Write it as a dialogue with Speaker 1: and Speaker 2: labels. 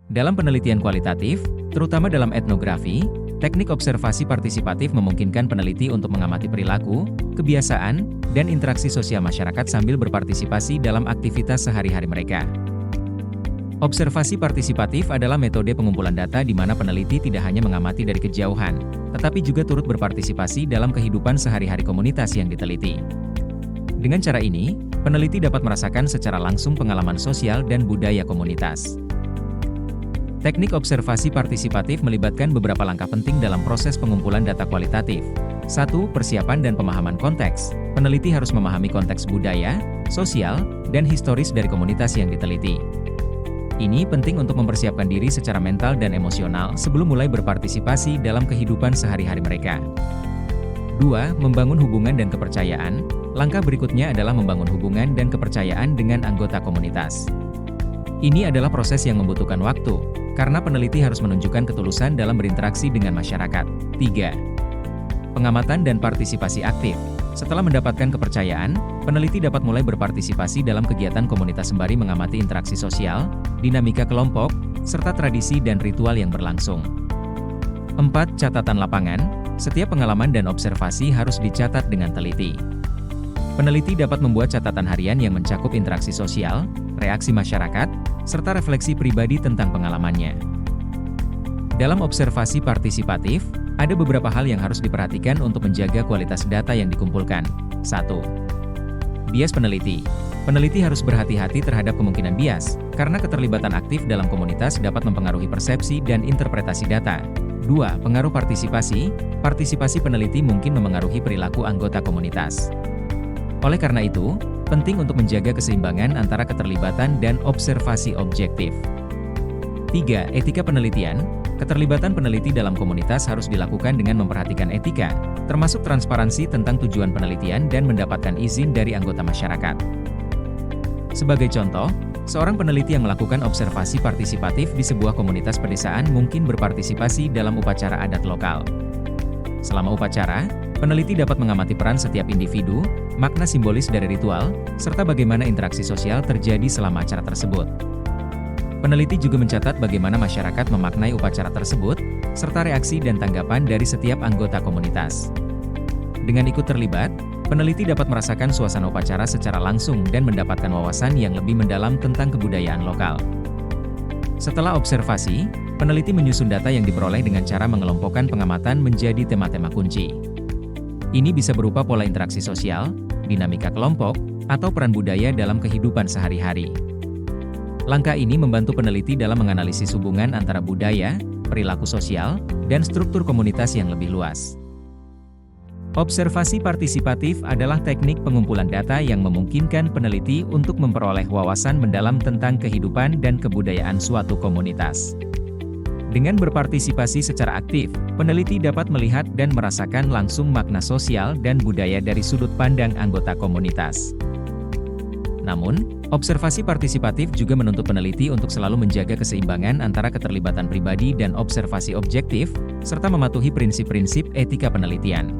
Speaker 1: Dalam penelitian kualitatif, terutama dalam etnografi, teknik observasi partisipatif memungkinkan peneliti untuk mengamati perilaku, kebiasaan, dan interaksi sosial masyarakat sambil berpartisipasi dalam aktivitas sehari-hari mereka. Observasi partisipatif adalah metode pengumpulan data di mana peneliti tidak hanya mengamati dari kejauhan, tetapi juga turut berpartisipasi dalam kehidupan sehari-hari komunitas yang diteliti. Dengan cara ini, peneliti dapat merasakan secara langsung pengalaman sosial dan budaya komunitas. Teknik observasi partisipatif melibatkan beberapa langkah penting dalam proses pengumpulan data kualitatif. 1. Persiapan dan pemahaman konteks. Peneliti harus memahami konteks budaya, sosial, dan historis dari komunitas yang diteliti. Ini penting untuk mempersiapkan diri secara mental dan emosional sebelum mulai berpartisipasi dalam kehidupan sehari-hari mereka. 2. Membangun hubungan dan kepercayaan. Langkah berikutnya adalah membangun hubungan dan kepercayaan dengan anggota komunitas. Ini adalah proses yang membutuhkan waktu, karena peneliti harus menunjukkan ketulusan dalam berinteraksi dengan masyarakat. 3. Pengamatan dan partisipasi aktif. Setelah mendapatkan kepercayaan, peneliti dapat mulai berpartisipasi dalam kegiatan komunitas sembari mengamati interaksi sosial, dinamika kelompok, serta tradisi dan ritual yang berlangsung. 4. Catatan lapangan. Setiap pengalaman dan observasi harus dicatat dengan teliti. Peneliti dapat membuat catatan harian yang mencakup interaksi sosial, reaksi masyarakat, serta refleksi pribadi tentang pengalamannya. Dalam observasi partisipatif, ada beberapa hal yang harus diperhatikan untuk menjaga kualitas data yang dikumpulkan. 1. Bias peneliti. Peneliti harus berhati-hati terhadap kemungkinan bias, karena keterlibatan aktif dalam komunitas dapat mempengaruhi persepsi dan interpretasi data. 2. Pengaruh partisipasi. Partisipasi peneliti mungkin memengaruhi perilaku anggota komunitas. Oleh karena itu, penting untuk menjaga keseimbangan antara keterlibatan dan observasi objektif. 3. Etika penelitian. Keterlibatan peneliti dalam komunitas harus dilakukan dengan memperhatikan etika, termasuk transparansi tentang tujuan penelitian dan mendapatkan izin dari anggota masyarakat. Sebagai contoh, seorang peneliti yang melakukan observasi partisipatif di sebuah komunitas pedesaan mungkin berpartisipasi dalam upacara adat lokal. Selama upacara, peneliti dapat mengamati peran setiap individu, makna simbolis dari ritual, serta bagaimana interaksi sosial terjadi selama acara tersebut. Peneliti juga mencatat bagaimana masyarakat memaknai upacara tersebut, serta reaksi dan tanggapan dari setiap anggota komunitas. Dengan ikut terlibat, peneliti dapat merasakan suasana upacara secara langsung dan mendapatkan wawasan yang lebih mendalam tentang kebudayaan lokal. Setelah observasi, peneliti menyusun data yang diperoleh dengan cara mengelompokkan pengamatan menjadi tema-tema kunci. Ini bisa berupa pola interaksi sosial, dinamika kelompok, atau peran budaya dalam kehidupan sehari-hari. Langkah ini membantu peneliti dalam menganalisis hubungan antara budaya, perilaku sosial, dan struktur komunitas yang lebih luas. Observasi partisipatif adalah teknik pengumpulan data yang memungkinkan peneliti untuk memperoleh wawasan mendalam tentang kehidupan dan kebudayaan suatu komunitas. Dengan berpartisipasi secara aktif, peneliti dapat melihat dan merasakan langsung makna sosial dan budaya dari sudut pandang anggota komunitas. Namun, observasi partisipatif juga menuntut peneliti untuk selalu menjaga keseimbangan antara keterlibatan pribadi dan observasi objektif, serta mematuhi prinsip-prinsip etika penelitian.